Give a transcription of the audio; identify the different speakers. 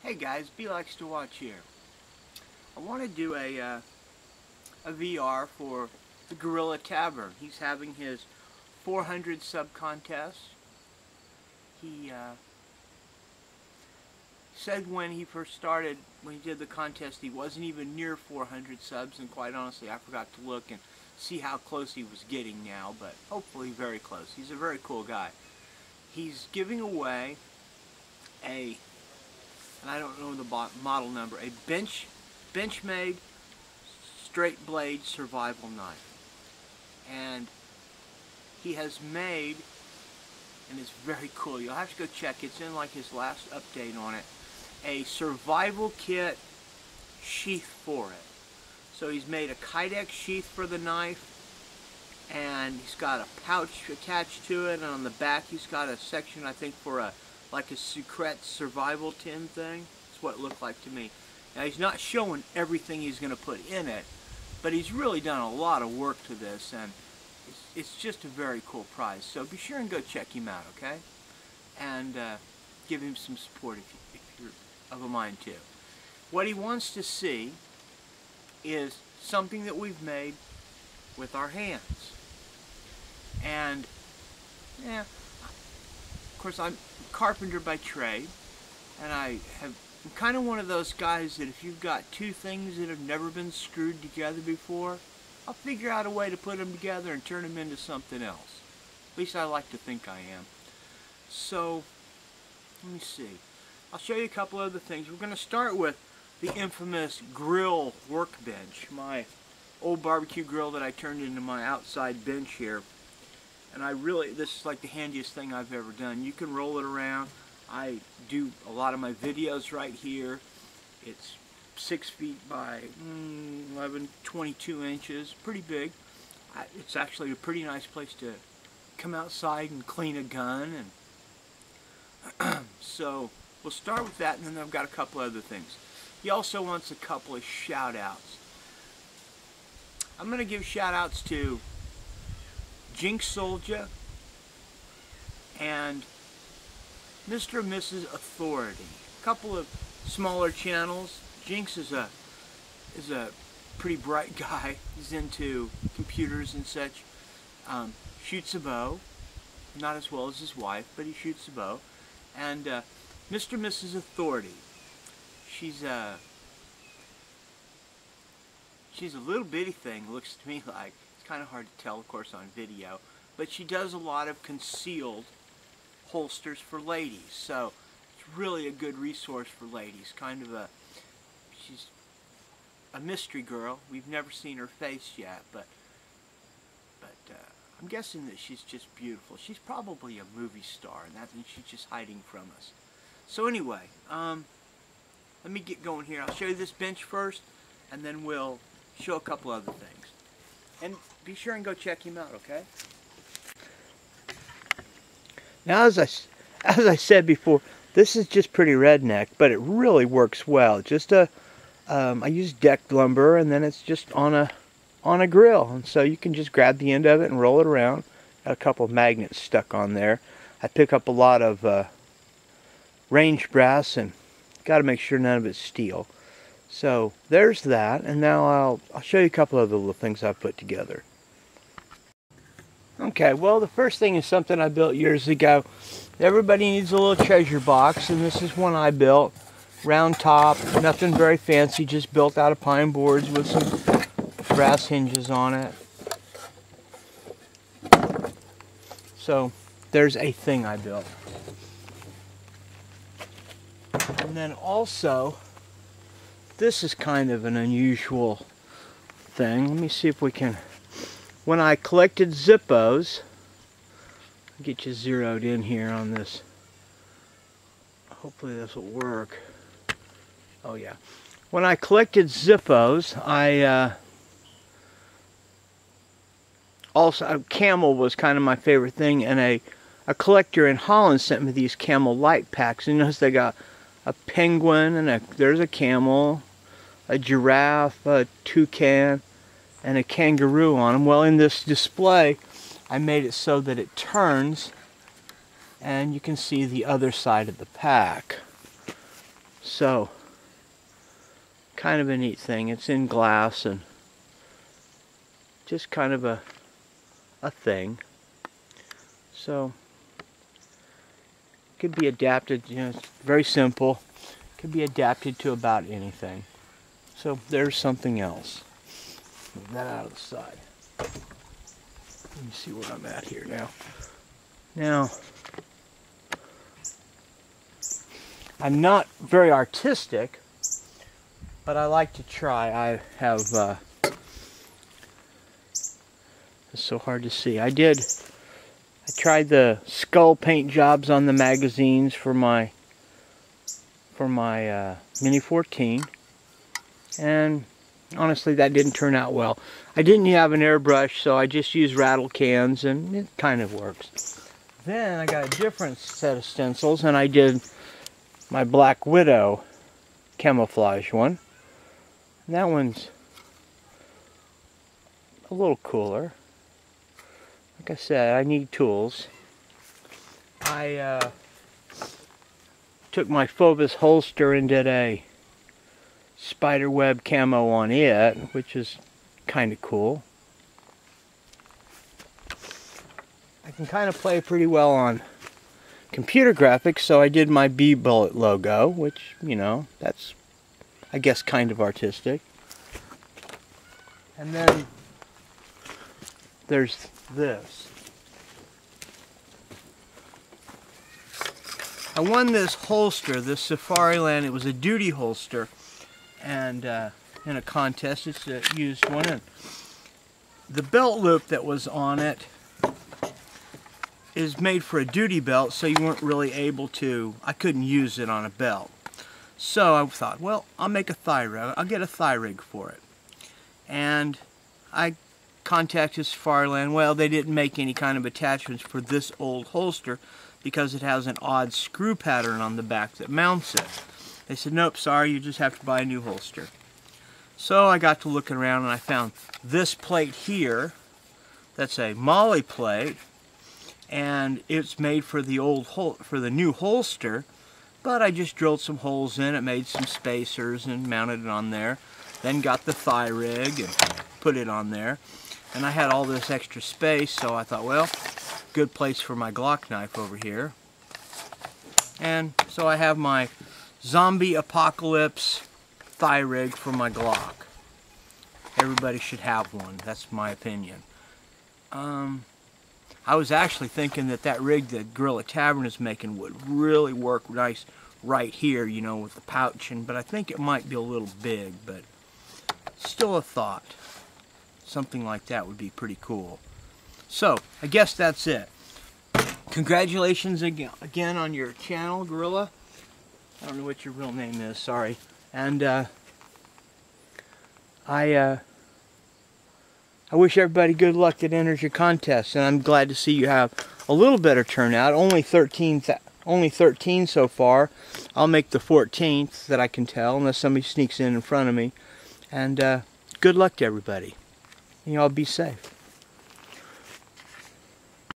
Speaker 1: Hey guys, B likes to watch here. I want to do a VR for the Gorilla Tavern. He's having his 400 sub contest. He said when he first started, when he did the contest, he wasn't even near 400 subs, and quite honestly I forgot to look and see how close he was getting now, but hopefully very close. He's a very cool guy. He's giving away and I don't know the model number, a bench-made straight blade survival knife. And he has made, and it's very cool, you'll have to go check, it's in like his last update on it, a survival kit sheath for it. So he's made a Kydex sheath for the knife, and he's got a pouch attached to it, and on the back he's got a section, I think, for a like a secret survival tin thing. That's what it looked like to me. Now he's not showing everything he's going to put in it, but he's really done a lot of work to this, and it's just a very cool prize. So be sure and go check him out, okay? And give him some support if you're of a mind to. What he wants to see is something that we've made with our hands. And yeah, of course I'm a carpenter by trade, and I'm kind of one of those guys that if you've got two things that have never been screwed together before, I'll figure out a way to put them together and turn them into something else. At least I like to think I am. So let me see. I'll show you a couple other things. We're going to start with the infamous grill workbench, my old barbecue grill that I turned into my outside bench here. And this is like the handiest thing I've ever done. You can roll it around. I do a lot of my videos right here. It's 6 feet by 22 inches, pretty big. It's actually a pretty nice place to come outside and clean a gun. And so we'll start with that, and then I've got a couple other things. He also wants a couple of shout outs. I'm going to give shout outs to Jinx Soldier and Mr. and Mrs. Authority. A couple of smaller channels. Jinx is a pretty bright guy. He's into computers and such. Shoots a bow. Not as well as his wife, but he shoots a bow. And Mr. and Mrs. Authority. She's a little bitty thing, looks to me like. It's kind of hard to tell, of course, on video. But she does a lot of concealed holsters for ladies. So it's really a good resource for ladies. She's a mystery girl. We've never seen her face yet, but I'm guessing that she's just beautiful. She's probably a movie star, and she's just hiding from us. So anyway, let me get going here. I'll show you this bench first, and then we'll show a couple other things. And be sure and go check him out, okay? Now, as I said before, this is just pretty redneck, but it really works well. Just I use decked lumber, and then it's just on a grill, and so you can just grab the end of it and roll it around. Got a couple of magnets stuck on there. I pick up a lot of range brass, and got to make sure none of it's steel. So there's that, and now I'll show you a couple of the little things I've put together. Okay, well, the first thing is something I built years ago. Everybody needs a little treasure box, and this is one I built. Round top, nothing very fancy, just built out of pine boards with some brass hinges on it. So there's a thing I built. And then also, this is kind of an unusual thing. Let me see if we can... When I collected Zippos, I'll get you zeroed in here on this. Hopefully this will work. Oh yeah. When I collected Zippos, also camel was kind of my favorite thing, and a collector in Holland sent me these camel light packs. And you notice they got a penguin, and there's a camel, a giraffe, a toucan, and a kangaroo on them. Well, in this display, I made it so that it turns, and you can see the other side of the pack. So, kind of a neat thing. It's in glass and just kind of a thing. So, could be adapted, you know, it's very simple. Could be adapted to about anything. So there's something else. Move that out of the side. Let me see where I'm at here now. Now, I'm not very artistic, but I like to try. I have, it's so hard to see. I tried the skull paint jobs on the magazines for my Mini 14, and honestly that didn't turn out well. I didn't have an airbrush, so I just used rattle cans and it kind of works. Then I got a different set of stencils and I did my Black Widow camouflage one. And that one's a little cooler. Like I said, I need tools. I took my Phobos holster and did a spiderweb camo on it, which is kind of cool. I can kind of play pretty well on computer graphics, so I did my B-Bullet logo, which, you know, that's, I guess, kind of artistic. And then there's this. I won this holster, this Safariland. It was a duty holster, and in a contest, it's a used one. And the belt loop that was on it is made for a duty belt, so you weren't really able to, I couldn't use it on a belt. So I thought, well, I'll make a thigh rig. I'll get a thigh rig for it. And I contacted Safariland. Well, they didn't make any kind of attachments for this old holster because it has an odd screw pattern on the back that mounts it. They said, nope, sorry, you just have to buy a new holster. So I got to looking around and I found this plate here. That's a Molly plate, and it's made for the new holster, but I just drilled some holes in it, made some spacers and mounted it on there. Then got the thigh rig and put it on there. And I had all this extra space, so I thought, well, good place for my Glock knife over here. And so I have my Zombie Apocalypse thigh rig for my Glock. Everybody should have one, that's my opinion. I was actually thinking that rig that Gorilla Tavern is making would really work nice right here, you know, with the pouch, but I think it might be a little big, but still a thought. Something like that would be pretty cool. So, I guess that's it. Congratulations again on your channel, Gorilla. I don't know what your real name is, sorry. And I wish everybody good luck that enters your contest, and I'm glad to see you have a little better turnout. Only 13 so far. I'll make the 14th that I can tell, unless somebody sneaks in front of me. And good luck to everybody. You all be safe.